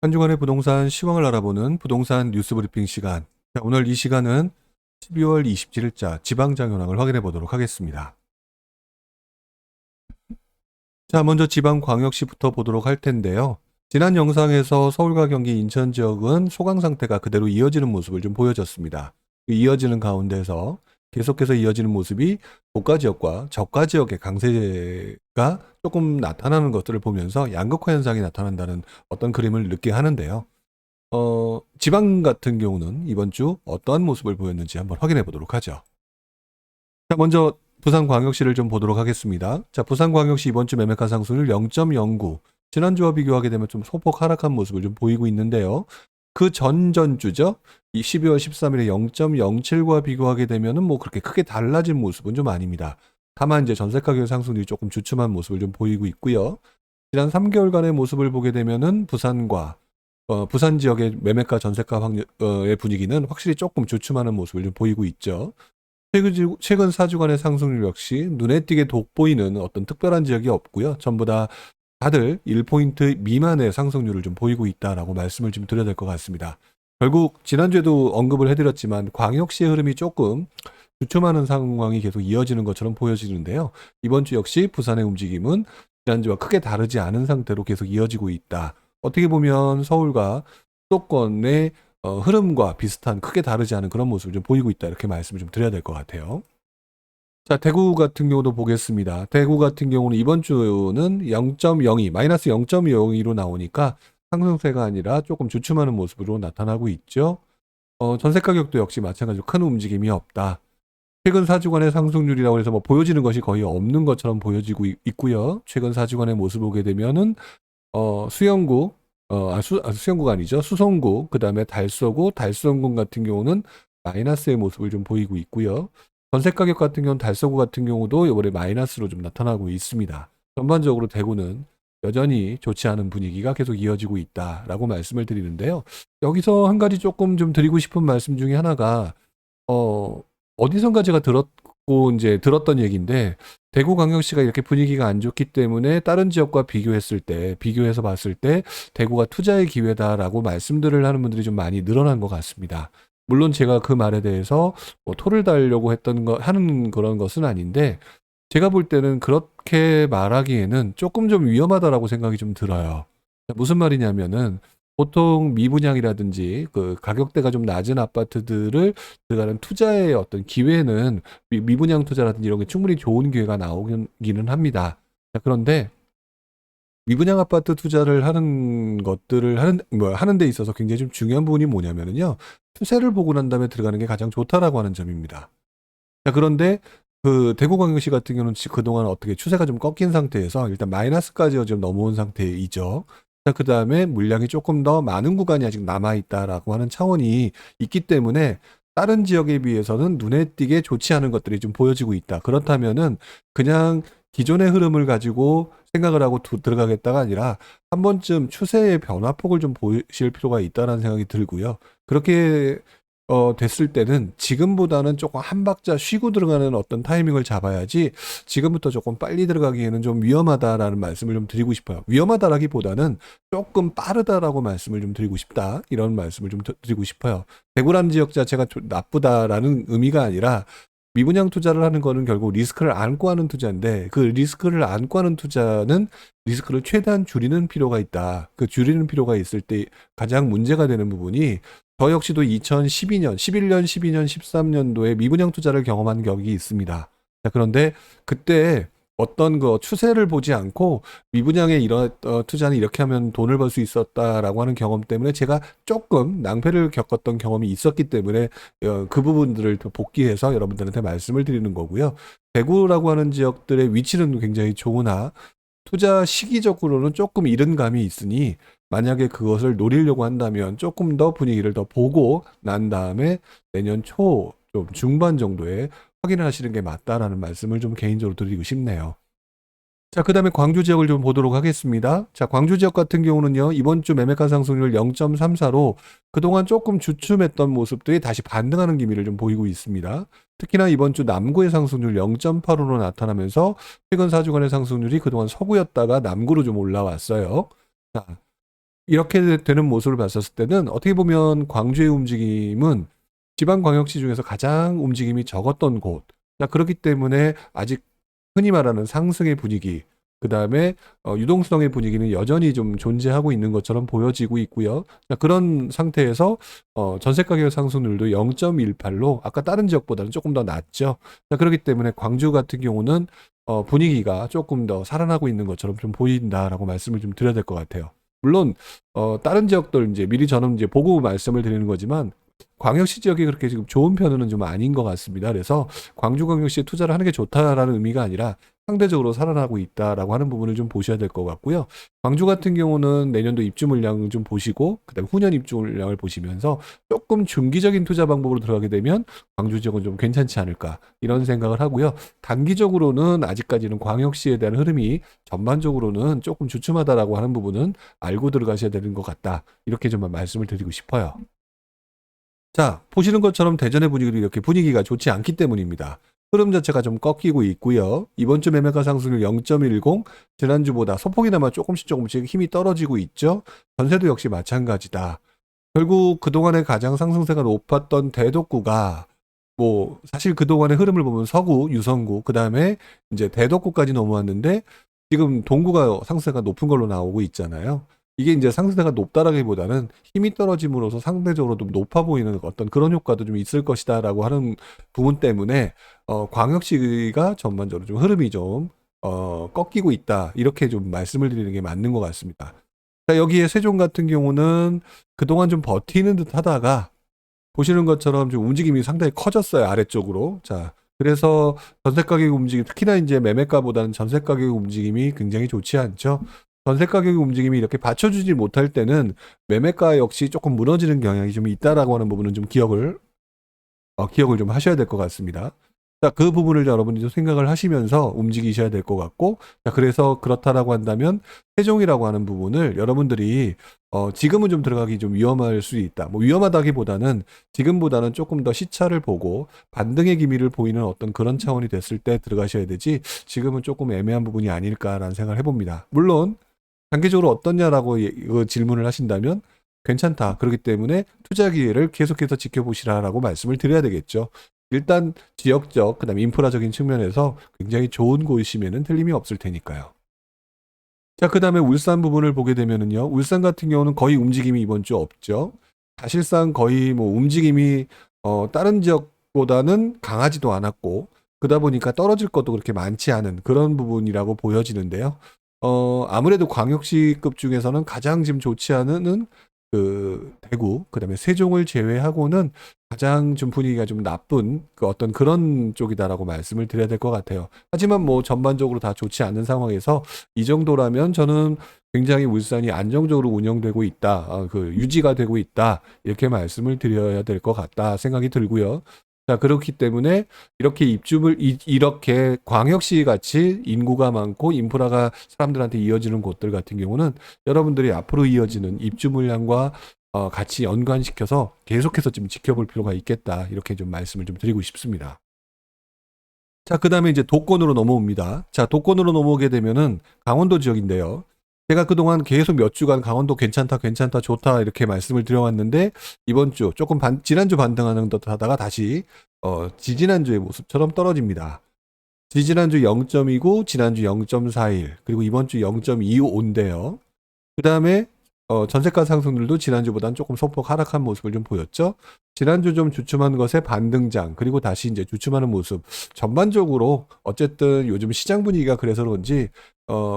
한 주간의 부동산 시황을 알아보는 부동산 뉴스 브리핑 시간. 자, 오늘 이 시간은 12월 27일자 지방장 현황을 확인해 보도록 하겠습니다. 자, 먼저 지방광역시부터 보도록 할 텐데요. 지난 영상에서 서울과 경기, 인천 지역은 소강 상태가 그대로 이어지는 모습을 좀 보여줬습니다. 그 이어지는 가운데서 계속해서 이어지는 모습이 고가 지역과 저가 지역의 강세가 조금 나타나는 것들을 보면서 양극화 현상이 나타난다는 어떤 그림을 느끼게 하는데요. 지방 같은 경우는 이번 주 어떠한 모습을 보였는지 한번 확인해 보도록 하죠. 자, 먼저 부산광역시를 좀 보도록 하겠습니다. 자, 부산광역시 이번 주 매매가 상승률 0.09. 지난주와 비교하게 되면 좀 소폭 하락한 모습을 좀 보이고 있는데요. 그 전전주죠. 이 12월 13일에 0.07과 비교하게 되면은 뭐 그렇게 크게 달라진 모습은 좀 아닙니다. 다만 이제 전세 가격 상승률이 조금 주춤한 모습을 좀 보이고 있고요. 지난 3개월간의 모습을 보게 되면은 부산과 부산 지역의 매매가 전세가 의 분위기는 확실히 조금 주춤하는 모습을 좀 보이고 있죠. 최근 4주간의 상승률 역시 눈에 띄게 돋보이는 어떤 특별한 지역이 없고요. 전부 다 다들 1포인트 미만의 상승률을 좀 보이고 있다라고 말씀을 좀 드려야 될 것 같습니다. 결국 지난주에도 언급을 해드렸지만 광역시의 흐름이 조금 주춤하는 상황이 계속 이어지는 것처럼 보여지는데요. 이번 주 역시 부산의 움직임은 지난주와 크게 다르지 않은 상태로 계속 이어지고 있다. 어떻게 보면 서울과 수도권의 흐름과 비슷한 크게 다르지 않은 그런 모습을 좀 보이고 있다. 이렇게 말씀을 좀 드려야 될 것 같아요. 자, 대구 같은 경우도 보겠습니다. 대구 같은 경우는 이번 주는 0.02, 마이너스 0.02로 나오니까 상승세가 아니라 조금 주춤하는 모습으로 나타나고 있죠. 전세 가격도 역시 마찬가지로 큰 움직임이 없다. 최근 4주간의 상승률이라고 해서 뭐 보여지는 것이 거의 없는 것처럼 보여지고 있고요. 최근 4주간의 모습을 보게 되면은 수영구, 수영구가 아니죠. 수성구, 그 다음에 달서구, 달성군 같은 경우는 마이너스의 모습을 좀 보이고 있고요. 전세 가격 같은 경우는 달서구 같은 경우도 이번에 마이너스로 좀 나타나고 있습니다. 전반적으로 대구는 여전히 좋지 않은 분위기가 계속 이어지고 있다라고 말씀을 드리는데요. 여기서 한 가지 조금 좀 드리고 싶은 말씀 중에 하나가 어디선가 제가 들었던 얘기인데 대구광역시가 이렇게 분위기가 안 좋기 때문에 다른 지역과 비교해서 봤을 때 대구가 투자의 기회다라고 말씀들을 하는 분들이 좀 많이 늘어난 것 같습니다. 물론 제가 그 말에 대해서 뭐 토를 달려고 하는 그런 것은 아닌데 제가 볼 때는 그렇게 말하기에는 조금 좀 위험하다라고 생각이 좀 들어요. 무슨 말이냐면은 보통 미분양이라든지 그 가격대가 좀 낮은 아파트들을 들어가는 투자의 어떤 기회는 미분양 투자라든지 이런 게 충분히 좋은 기회가 나오기는 합니다. 자, 그런데 미분양 아파트 투자를 하는 데 있어서 굉장히 좀 중요한 부분이 뭐냐면요. 추세를 보고 난 다음에 들어가는 게 가장 좋다라고 하는 점입니다. 자, 그런데 그 대구광역시 같은 경우는 그동안 어떻게 추세가 좀 꺾인 상태에서 일단 마이너스까지 좀 넘어온 상태이죠. 자, 그 다음에 물량이 조금 더 많은 구간이 아직 남아있다라고 하는 차원이 있기 때문에 다른 지역에 비해서는 눈에 띄게 좋지 않은 것들이 좀 보여지고 있다. 그렇다면은 그냥 기존의 흐름을 가지고 생각을 하고 들어가겠다가 아니라 한 번쯤 추세의 변화폭을 좀 보실 필요가 있다는 생각이 들고요. 그렇게 됐을 때는 지금보다는 조금 한 박자 쉬고 들어가는 어떤 타이밍을 잡아야지 지금부터 조금 빨리 들어가기에는 좀 위험하다라는 말씀을 좀 드리고 싶어요. 위험하다라기보다는 조금 빠르다라고 말씀을 좀 드리고 싶다. 이런 말씀을 좀 드리고 싶어요. 대구라는 지역 자체가 나쁘다라는 의미가 아니라 미분양 투자를 하는 거는 결국 리스크를 안고 하는 투자인데 그 리스크를 안고 하는 투자는 리스크를 최대한 줄이는 필요가 있다. 그 줄이는 필요가 있을 때 가장 문제가 되는 부분이 저 역시도 2012년, 11년, 12년, 13년도에 미분양 투자를 경험한 격이 있습니다. 자, 그런데 그때 어떤 그 추세를 보지 않고 미분양에 이런 투자는 이렇게 하면 돈을 벌 수 있었다라고 하는 경험 때문에 제가 조금 낭패를 겪었던 경험이 있었기 때문에 그 부분들을 또 복귀해서 여러분들한테 말씀을 드리는 거고요. 대구라고 하는 지역들의 위치는 굉장히 좋으나 투자 시기적으로는 조금 이른 감이 있으니 만약에 그것을 노리려고 한다면 조금 더 분위기를 더 보고 난 다음에 내년 초 좀 중반 정도에 확인을 하시는 게 맞다라는 말씀을 좀 개인적으로 드리고 싶네요. 자, 그 다음에 광주 지역을 좀 보도록 하겠습니다. 자, 광주 지역 같은 경우는요, 이번 주 매매가 상승률 0.34로 그동안 조금 주춤했던 모습들이 다시 반등하는 기미를 좀 보이고 있습니다. 특히나 이번 주 남구의 상승률 0.85로 나타나면서 최근 4주간의 상승률이 그동안 서구였다가 남구로 좀 올라왔어요. 자, 이렇게 되는 모습을 봤었을 때는 어떻게 보면 광주의 움직임은 지방광역시 중에서 가장 움직임이 적었던 곳. 자, 그렇기 때문에 아직 흔히 말하는 상승의 분위기, 그 다음에 유동성의 분위기는 여전히 좀 존재하고 있는 것처럼 보여지고 있고요. 자, 그런 상태에서 전세 가격 상승률도 0.18로 아까 다른 지역보다는 조금 더 낮죠. 자, 그렇기 때문에 광주 같은 경우는 분위기가 조금 더 살아나고 있는 것처럼 좀 보인다라고 말씀을 좀 드려야 될 것 같아요. 물론 다른 지역들 이제 미리 저는 이제 보고 말씀을 드리는 거지만 광역시 지역이 그렇게 지금 좋은 편은 좀 아닌 것 같습니다. 그래서 광주광역시에 투자를 하는 게 좋다라는 의미가 아니라 상대적으로 살아나고 있다라고 하는 부분을 좀 보셔야 될 것 같고요. 광주 같은 경우는 내년도 입주 물량 좀 보시고 그다음에 후년 입주 물량을 보시면서 조금 중기적인 투자 방법으로 들어가게 되면 광주 지역은 좀 괜찮지 않을까 이런 생각을 하고요. 단기적으로는 아직까지는 광역시에 대한 흐름이 전반적으로는 조금 주춤하다라고 하는 부분은 알고 들어가셔야 되는 것 같다. 이렇게 좀 말씀을 드리고 싶어요. 자, 보시는 것처럼 대전의 분위기도 이렇게 분위기가 좋지 않기 때문입니다. 흐름 자체가 좀 꺾이고 있고요. 이번 주 매매가 상승률 0.10, 지난주보다 소폭이나마 조금씩 힘이 떨어지고 있죠. 전세도 역시 마찬가지다. 결국 그동안에 가장 상승세가 높았던 대덕구가 뭐 사실 그동안의 흐름을 보면 서구, 유성구, 그다음에 이제 대덕구까지 넘어왔는데 지금 동구가 상승세가 높은 걸로 나오고 있잖아요. 이게 이제 상승세가 높다라기보다는 힘이 떨어짐으로써 상대적으로 좀 높아 보이는 어떤 그런 효과도 좀 있을 것이다라고 하는 부분 때문에 광역시가 전반적으로 좀 흐름이 좀 꺾이고 있다. 이렇게 좀 말씀을 드리는 게 맞는 것 같습니다. 자, 여기에 세종 같은 경우는 그동안 좀 버티는 듯 하다가 보시는 것처럼 좀 움직임이 상당히 커졌어요. 아래쪽으로. 자, 그래서 전세 가격 움직임, 특히나 이제 매매가보다는 전세 가격 움직임이 굉장히 좋지 않죠. 전세 가격 움직임이 이렇게 받쳐주지 못할 때는 매매가 역시 조금 무너지는 경향이 좀 있다라고 하는 부분은 좀 기억을 좀 하셔야 될 것 같습니다. 자, 그 부분을 여러분이 좀 생각을 하시면서 움직이셔야 될 것 같고, 자, 그래서 그렇다라고 한다면 세종이라고 하는 부분을 여러분들이 지금은 좀 들어가기 좀 위험할 수 있다. 뭐 위험하다기보다는 지금보다는 조금 더 시차를 보고 반등의 기미를 보이는 어떤 그런 차원이 됐을 때 들어가셔야 되지 지금은 조금 애매한 부분이 아닐까라는 생각을 해봅니다. 물론 단기적으로 어떠냐라고 질문을 하신다면 괜찮다. 그렇기 때문에 투자 기회를 계속해서 지켜보시라라고 말씀을 드려야 되겠죠. 일단 지역적, 그다음에 인프라적인 측면에서 굉장히 좋은 곳이면은 틀림이 없을 테니까요. 자, 그다음에 울산 부분을 보게 되면은요. 울산 같은 경우는 거의 움직임이 이번 주 없죠. 사실상 거의 뭐 움직임이 다른 지역보다는 강하지도 않았고 그러다 보니까 떨어질 것도 그렇게 많지 않은 그런 부분이라고 보여지는데요. 아무래도 광역시급 중에서는 가장 지금 좋지 않은 그 대구, 그다음에 세종을 제외하고는 가장 좀 분위기가 좀 나쁜 그 어떤 그런 쪽이다라고 말씀을 드려야 될 것 같아요. 하지만 뭐 전반적으로 다 좋지 않은 상황에서 이 정도라면 저는 굉장히 울산이 안정적으로 운영되고 있다, 그 유지가 되고 있다 이렇게 말씀을 드려야 될 것 같다 생각이 들고요. 자, 그렇기 때문에 이렇게 이렇게 광역시 같이 인구가 많고 인프라가 사람들한테 이어지는 곳들 같은 경우는 여러분들이 앞으로 이어지는 입주 물량과 같이 연관시켜서 계속해서 좀 지켜볼 필요가 있겠다. 이렇게 좀 말씀을 좀 드리고 싶습니다. 자, 그 다음에 이제 도권으로 넘어옵니다. 자, 도권으로 넘어오게 되면은 강원도 지역인데요. 제가 그동안 계속 몇 주간 강원도 괜찮다, 좋다 이렇게 말씀을 드려왔는데 이번 주 조금 지난주 반등하는 듯 하다가 다시 지지난주의 모습처럼 떨어집니다. 지지난주 0.29, 지난주 0.41, 그리고 이번 주 0.25인데요. 그 다음에 전세가 상승률도 지난주보다는 조금 소폭 하락한 모습을 좀 보였죠. 지난주 좀 주춤한 것에 반등장, 그리고 다시 이제 주춤하는 모습. 전반적으로 어쨌든 요즘 시장 분위기가 그래서 그런지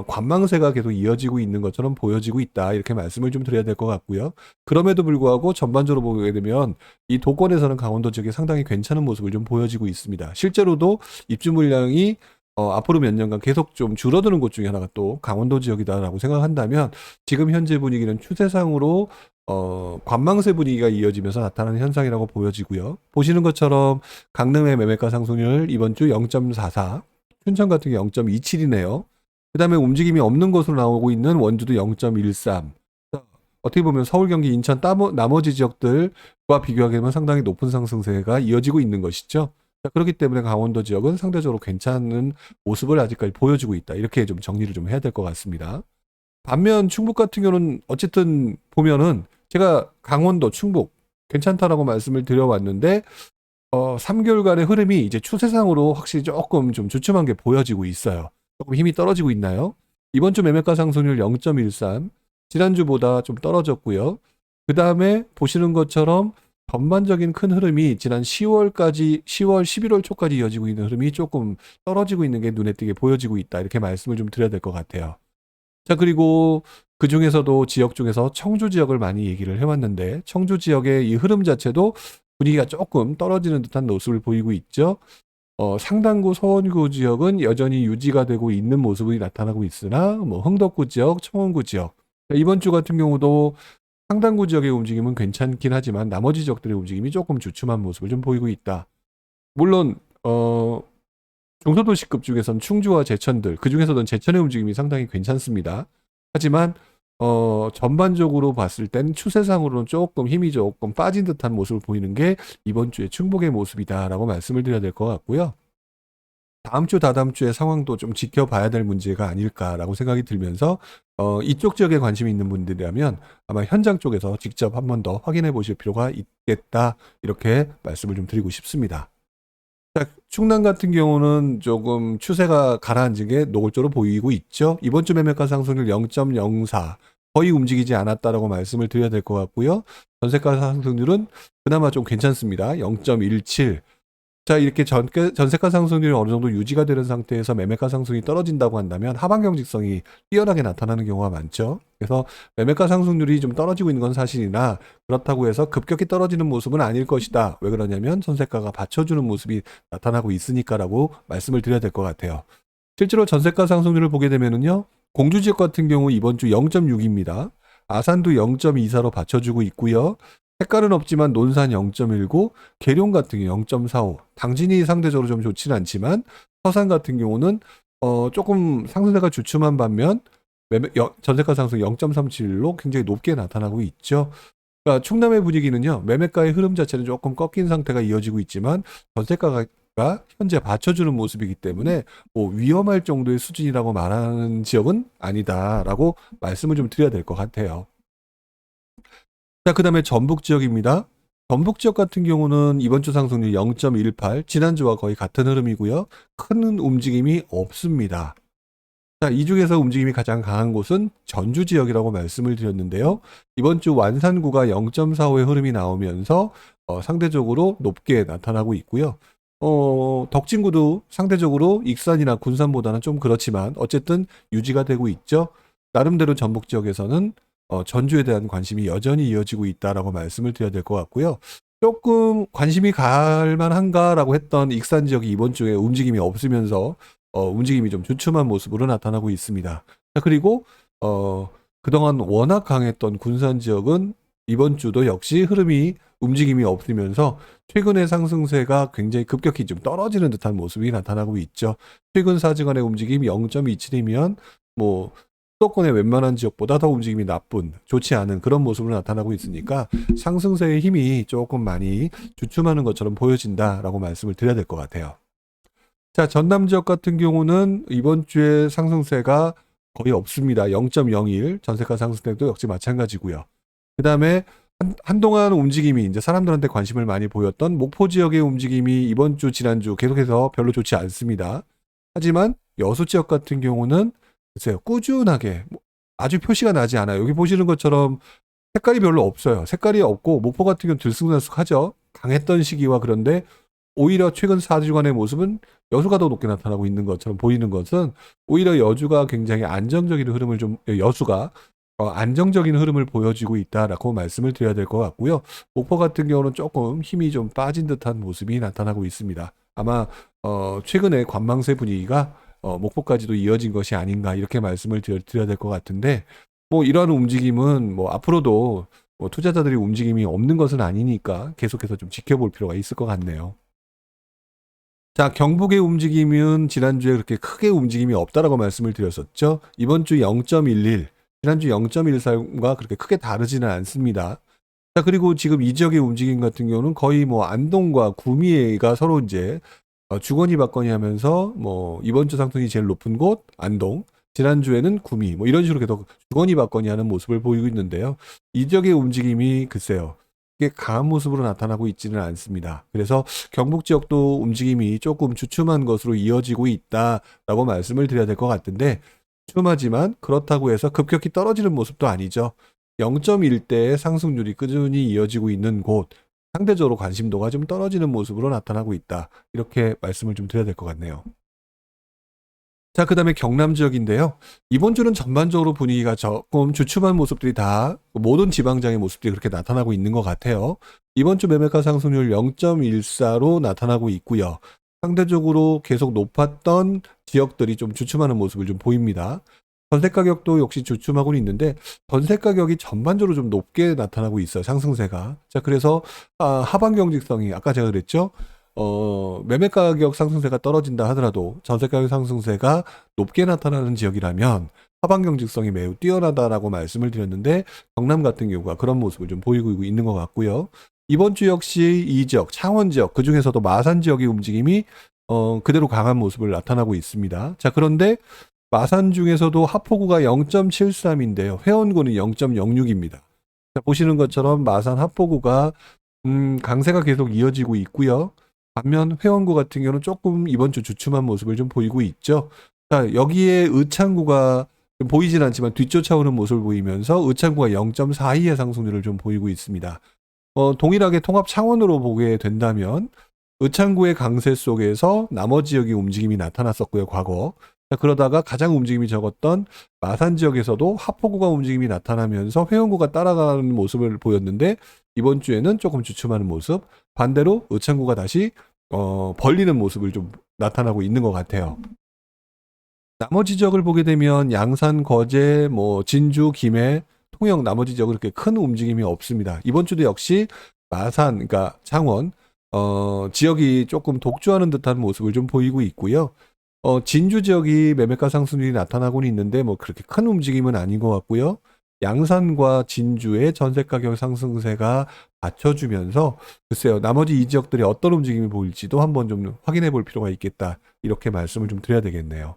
관망세가 계속 이어지고 있는 것처럼 보여지고 있다. 이렇게 말씀을 좀 드려야 될 것 같고요. 그럼에도 불구하고 전반적으로 보게 되면 이 도권에서는 강원도 지역이 상당히 괜찮은 모습을 좀 보여지고 있습니다. 실제로도 입주 물량이 앞으로 몇 년간 계속 좀 줄어드는 곳 중에 하나가 또 강원도 지역이다라고 생각한다면 지금 현재 분위기는 추세상으로 관망세 분위기가 이어지면서 나타나는 현상이라고 보여지고요. 보시는 것처럼 강릉의 매매가 상승률 이번 주 0.44, 춘천 같은 게 0.27이네요. 그 다음에 움직임이 없는 것으로 나오고 있는 원주도 0.13. 어떻게 보면 서울, 경기, 인천 나머지 지역들과 비교하게 되면 상당히 높은 상승세가 이어지고 있는 것이죠. 자, 그렇기 때문에 강원도 지역은 상대적으로 괜찮은 모습을 아직까지 보여주고 있다. 이렇게 좀 정리를 좀 해야 될 것 같습니다. 반면 충북 같은 경우는 어쨌든 보면은 제가 강원도, 충북 괜찮다라고 말씀을 드려왔는데 3개월간의 흐름이 이제 추세상으로 확실히 조금 좀 주춤한 게 보여지고 있어요. 조금 힘이 떨어지고 있나요? 이번 주 매매가 상승률 0.13, 지난주보다 좀 떨어졌고요. 그 다음에 보시는 것처럼 전반적인 큰 흐름이 지난 10월까지, 10월, 11월 초까지 이어지고 있는 흐름이 조금 떨어지고 있는 게 눈에 띄게 보여지고 있다. 이렇게 말씀을 좀 드려야 될 것 같아요. 자, 그리고 그 중에서도 지역 중에서 청주 지역을 많이 얘기를 해왔는데, 청주 지역의 이 흐름 자체도 분위기가 조금 떨어지는 듯한 모습을 보이고 있죠. 상당구, 서원구 지역은 여전히 유지가 되고 있는 모습이 나타나고 있으나, 뭐 흥덕구 지역, 청원구 지역, 이번 주 같은 경우도 상당구 지역의 움직임은 괜찮긴 하지만 나머지 지역들의 움직임이 조금 주춤한 모습을 좀 보이고 있다. 물론 중소도시급 중에선 충주와 제천들, 그 중에서도 제천의 움직임이 상당히 괜찮습니다. 하지만 전반적으로 봤을 땐 추세상으로는 조금 힘이 조금 빠진 듯한 모습을 보이는 게 이번 주의 충북의 모습이다라고 말씀을 드려야 될 것 같고요. 다음 주, 다다음 주의 상황도 좀 지켜봐야 될 문제가 아닐까라고 생각이 들면서 이쪽 지역에 관심이 있는 분들이라면 아마 현장 쪽에서 직접 한 번 더 확인해 보실 필요가 있겠다, 이렇게 말씀을 좀 드리고 싶습니다. 자, 충남 같은 경우는 조금 추세가 가라앉은 게 노골적으로 보이고 있죠. 이번 주 매매가 상승률 0.04, 거의 움직이지 않았다라고 말씀을 드려야 될 것 같고요. 전세가 상승률은 그나마 좀 괜찮습니다. 0.17. 자, 이렇게 전세가 상승률이 어느 정도 유지가 되는 상태에서 매매가 상승이 떨어진다고 한다면 하방 경직성이 뛰어나게 나타나는 경우가 많죠. 그래서 매매가 상승률이 좀 떨어지고 있는 건 사실이나 그렇다고 해서 급격히 떨어지는 모습은 아닐 것이다. 왜 그러냐면 전세가가 받쳐주는 모습이 나타나고 있으니까라고 말씀을 드려야 될 것 같아요. 실제로 전세가 상승률을 보게 되면은요, 공주 지역 같은 경우 이번 주 0.6입니다. 아산도 0.24로 받쳐주고 있고요. 색깔은 없지만 논산 0.19, 계룡 같은 경우 0.45. 당진이 상대적으로 좀 좋지는 않지만 서산 같은 경우는 조금 상승세가 주춤한 반면 전세가 상승 0.37로 굉장히 높게 나타나고 있죠. 그러니까 충남의 분위기는요, 매매가의 흐름 자체는 조금 꺾인 상태가 이어지고 있지만 전세가가 현재 받쳐주는 모습이기 때문에 뭐 위험할 정도의 수준이라고 말하는 지역은 아니다라고 말씀을 좀 드려야 될 것 같아요. 자, 그 다음에 전북 지역입니다. 전북 지역 같은 경우는 이번 주 상승률 0.18, 지난주와 거의 같은 흐름이고요. 큰 움직임이 없습니다. 자, 이 중에서 움직임이 가장 강한 곳은 전주 지역이라고 말씀을 드렸는데요. 이번 주 완산구가 0.45의 흐름이 나오면서 상대적으로 높게 나타나고 있고요. 덕진구도 상대적으로 익산이나 군산보다는 좀 그렇지만 어쨌든 유지가 되고 있죠. 나름대로 전북 지역에서는 전주에 대한 관심이 여전히 이어지고 있다라고 말씀을 드려야 될 것 같고요. 조금 관심이 갈 만한가라고 했던 익산 지역이 이번 주에 움직임이 없으면서 움직임이 좀 주춤한 모습으로 나타나고 있습니다. 자, 그리고 그동안 워낙 강했던 군산 지역은 이번 주도 역시 움직임이 없으면서 최근의 상승세가 굉장히 급격히 좀 떨어지는 듯한 모습이 나타나고 있죠. 최근 4주간의 움직임이 0.27이면 뭐 수도권의 웬만한 지역보다 더 움직임이 나쁜, 좋지 않은 그런 모습으로 나타나고 있으니까 상승세의 힘이 조금 많이 주춤하는 것처럼 보여진다라고 말씀을 드려야 될 것 같아요. 자, 전남 지역 같은 경우는 이번 주에 상승세가 거의 없습니다. 0.01, 전세가 상승세도 역시 마찬가지고요. 그 다음에 한동안 움직임이 이제 사람들한테 관심을 많이 보였던 목포 지역의 움직임이 이번 주, 지난주 계속해서 별로 좋지 않습니다. 하지만 여수 지역 같은 경우는 글쎄요, 꾸준하게 아주 표시가 나지 않아요. 여기 보시는 것처럼 색깔이 별로 없어요. 색깔이 없고 목포 같은 경우는 들쑥날쑥하죠. 강했던 시기와 그런데 오히려 최근 4주간의 모습은 여수가 더 높게 나타나고 있는 것처럼 보이는 것은 오히려 여수가 굉장히 안정적인 흐름을 보여주고 있다라고 말씀을 드려야 될 것 같고요. 목포 같은 경우는 조금 힘이 좀 빠진 듯한 모습이 나타나고 있습니다. 아마 최근에 관망세 분위기가 목포까지도 이어진 것이 아닌가, 이렇게 말씀을 드려야 될 것 같은데, 뭐 이러한 움직임은 뭐 앞으로도 뭐 투자자들이 움직임이 없는 것은 아니니까 계속해서 좀 지켜볼 필요가 있을 것 같네요. 자, 경북의 움직임은 지난주에 그렇게 크게 움직임이 없다라고 말씀을 드렸었죠. 이번 주 0.11, 지난주 0.13과 그렇게 크게 다르지는 않습니다. 자, 그리고 지금 이 지역의 움직임 같은 경우는 거의 뭐 안동과 구미가 서로 이제 주거니 받거니 하면서 뭐 이번 주 상승이 제일 높은 곳 안동, 지난주에는 구미, 뭐 이런 식으로 계속 주거니 받거니 하는 모습을 보이고 있는데요. 이 지역의 움직임이 글쎄요. 이게 강한 모습으로 나타나고 있지는 않습니다. 그래서 경북 지역도 움직임이 조금 주춤한 것으로 이어지고 있다라고 말씀을 드려야 될 것 같은데, 주춤하지만 그렇다고 해서 급격히 떨어지는 모습도 아니죠. 0.1대의 상승률이 꾸준히 이어지고 있는 곳, 상대적으로 관심도가 좀 떨어지는 모습으로 나타나고 있다. 이렇게 말씀을 좀 드려야 될 것 같네요. 자, 그 다음에 경남 지역인데요. 이번 주는 전반적으로 분위기가 조금 주춤한 모습들이 다 모든 지방장의 모습들이 그렇게 나타나고 있는 것 같아요. 이번 주 매매가 상승률 0.14로 나타나고 있고요. 상대적으로 계속 높았던 지역들이 좀 주춤하는 모습을 좀 보입니다. 전세 가격도 역시 주춤하고는 있는데 전세 가격이 전반적으로 좀 높게 나타나고 있어요. 상승세가. 자, 그래서 하방 경직성이 아까 제가 그랬죠. 매매 가격 상승세가 떨어진다 하더라도 전세 가격 상승세가 높게 나타나는 지역이라면 하방 경직성이 매우 뛰어나다라고 말씀을 드렸는데, 경남 같은 경우가 그런 모습을 좀 보이고 있는 것 같고요. 이번 주 역시 이 지역, 창원 지역, 그 중에서도 마산 지역의 움직임이 그대로 강한 모습을 나타나고 있습니다. 자, 그런데 마산 중에서도 하포구가 0.73인데요. 회원구는 0.06입니다. 자, 보시는 것처럼 마산 하포구가 강세가 계속 이어지고 있고요. 반면 회원구 같은 경우는 조금 이번 주 주춤한 모습을 좀 보이고 있죠. 자, 여기에 의창구가 보이진 않지만 뒤쫓아오는 모습을 보이면서 의창구가 0.42의 상승률을 좀 보이고 있습니다. 동일하게 통합 창원으로 보게 된다면 의창구의 강세 속에서 나머지 지역의 움직임이 나타났었고요, 과거. 자, 그러다가 가장 움직임이 적었던 마산 지역에서도 하포구가 움직임이 나타나면서 회원구가 따라가는 모습을 보였는데, 이번 주에는 조금 주춤하는 모습, 반대로 의창구가 다시 벌리는 모습을 좀 나타나고 있는 것 같아요. 나머지 지역을 보게 되면 양산, 거제, 뭐 진주, 김해, 통영 나머지 지역은 그렇게 큰 움직임이 없습니다. 이번 주도 역시 마산, 그러니까 창원 지역이 조금 독주하는 듯한 모습을 좀 보이고 있고요. 진주 지역이 매매가 상승률이 나타나고는 있는데 뭐 그렇게 큰 움직임은 아닌 것 같고요. 양산과 진주의 전세 가격 상승세가 받쳐주면서 글쎄요, 나머지 이 지역들이 어떤 움직임이 보일지도 한번 좀 확인해 볼 필요가 있겠다. 이렇게 말씀을 좀 드려야 되겠네요.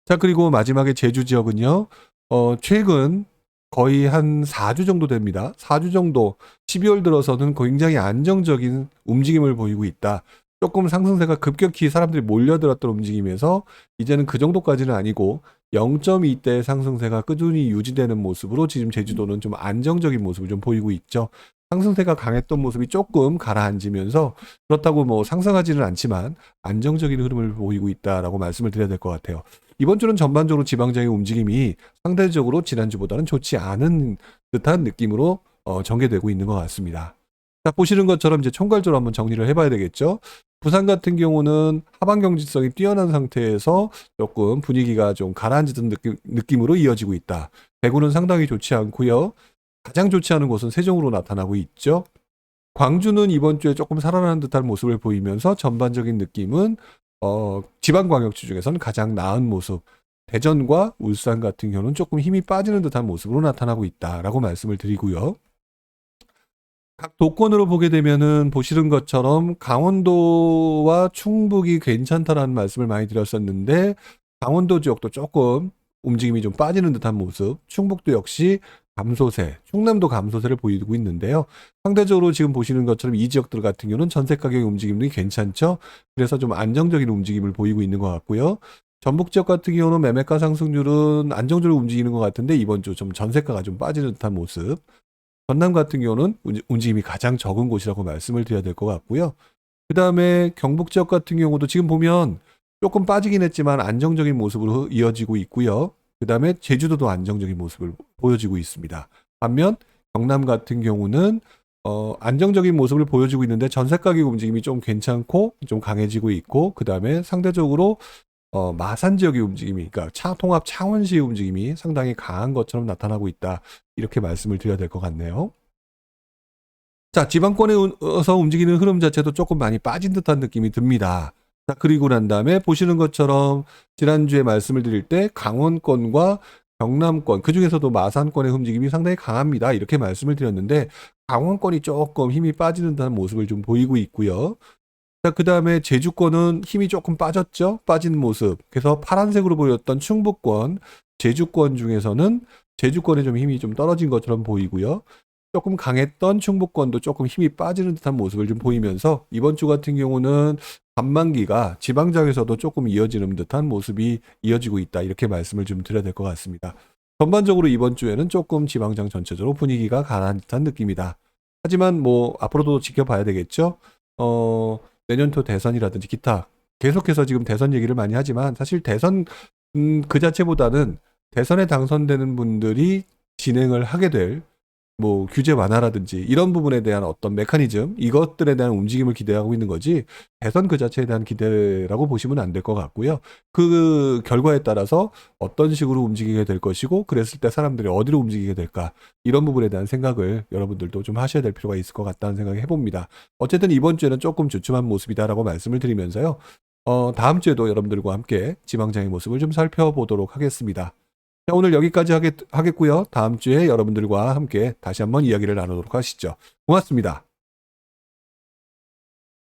자, 그리고 마지막에 제주 지역은요. 최근 거의 한 4주 정도 됩니다. 4주 정도 12월 들어서는 굉장히 안정적인 움직임을 보이고 있다. 조금 상승세가 급격히 사람들이 몰려들었던 움직임에서 이제는 그 정도까지는 아니고 0.2대 상승세가 꾸준히 유지되는 모습으로 지금 제주도는 좀 안정적인 모습을 좀 보이고 있죠. 상승세가 강했던 모습이 조금 가라앉으면서 그렇다고 뭐 상승하지는 않지만 안정적인 흐름을 보이고 있다라고 말씀을 드려야 될 것 같아요. 이번 주는 전반적으로 지방장의 움직임이 상대적으로 지난주보다는 좋지 않은 듯한 느낌으로 전개되고 있는 것 같습니다. 자, 보시는 것처럼 이제 총괄적으로 한번 정리를 해봐야 되겠죠. 부산 같은 경우는 하방 경직성이 뛰어난 상태에서 조금 분위기가 좀 가라앉은 느낌으로 이어지고 있다. 대구는 상당히 좋지 않고요. 가장 좋지 않은 곳은 세종으로 나타나고 있죠. 광주는 이번 주에 조금 살아나는 듯한 모습을 보이면서 전반적인 느낌은 지방광역시 중에서는 가장 나은 모습. 대전과 울산 같은 경우는 조금 힘이 빠지는 듯한 모습으로 나타나고 있다라고 말씀을 드리고요. 각 도권으로 보게 되면은 보시는 것처럼 강원도와 충북이 괜찮다라는 말씀을 많이 드렸었는데, 강원도 지역도 조금 움직임이 좀 빠지는 듯한 모습, 충북도 역시 감소세, 충남도 감소세를 보이고 있는데요. 상대적으로 지금 보시는 것처럼 이 지역들 같은 경우는 전세 가격의 움직임이 괜찮죠. 그래서 좀 안정적인 움직임을 보이고 있는 것 같고요. 전북 지역 같은 경우는 매매가 상승률은 안정적으로 움직이는 것 같은데 이번 주 좀 전세가가 좀 빠지는 듯한 모습. 전남 같은 경우는 움직임이 가장 적은 곳이라고 말씀을 드려야 될 것 같고요. 그 다음에 경북 지역 같은 경우도 지금 보면 조금 빠지긴 했지만 안정적인 모습으로 이어지고 있고요. 그 다음에 제주도도 안정적인 모습을 보여주고 있습니다. 반면 경남 같은 경우는 안정적인 모습을 보여주고 있는데 전세 가격 움직임이 좀 괜찮고 좀 강해지고 있고, 그 다음에 상대적으로 마산 지역의 움직임이, 그러니까 통합 창원시의 움직임이 상당히 강한 것처럼 나타나고 있다. 이렇게 말씀을 드려야 될 것 같네요. 자, 지방권에서 움직이는 흐름 자체도 조금 많이 빠진 듯한 느낌이 듭니다. 자, 그리고 난 다음에 보시는 것처럼 지난주에 말씀을 드릴 때 강원권과 경남권, 그 중에서도 마산권의 움직임이 상당히 강합니다. 이렇게 말씀을 드렸는데 강원권이 조금 힘이 빠지는 듯한 모습을 좀 보이고 있고요. 자, 그 다음에 제주권은 힘이 조금 빠졌죠? 빠진 모습. 그래서 파란색으로 보였던 충북권, 제주권 중에서는 제주권에 좀 힘이 좀 떨어진 것처럼 보이고요. 조금 강했던 충북권도 조금 힘이 빠지는 듯한 모습을 좀 보이면서 이번 주 같은 경우는 반만기가 지방장에서도 조금 이어지는 듯한 모습이 이어지고 있다. 이렇게 말씀을 좀 드려야 될 것 같습니다. 전반적으로 이번 주에는 조금 지방장 전체적으로 분위기가 가라앉은 듯한 느낌이다. 하지만 뭐 앞으로도 지켜봐야 되겠죠. 내년도 대선이라든지 기타 계속해서 지금 대선 얘기를 많이 하지만 사실 대선 그 자체보다는 대선에 당선되는 분들이 진행을 하게 될 뭐 규제 완화라든지 이런 부분에 대한 어떤 메커니즘 이것들에 대한 움직임을 기대하고 있는 거지 대선 그 자체에 대한 기대라고 보시면 안 될 것 같고요. 그 결과에 따라서 어떤 식으로 움직이게 될 것이고 그랬을 때 사람들이 어디로 움직이게 될까 이런 부분에 대한 생각을 여러분들도 좀 하셔야 될 필요가 있을 것 같다는 생각을 해봅니다. 어쨌든 이번 주에는 조금 주춤한 모습이다라고 말씀을 드리면서요. 다음 주에도 여러분들과 함께 지방장의 모습을 좀 살펴보도록 하겠습니다. 자, 오늘 여기까지 하겠고요. 다음 주에 여러분들과 함께 다시 한번 이야기를 나누도록 하시죠. 고맙습니다.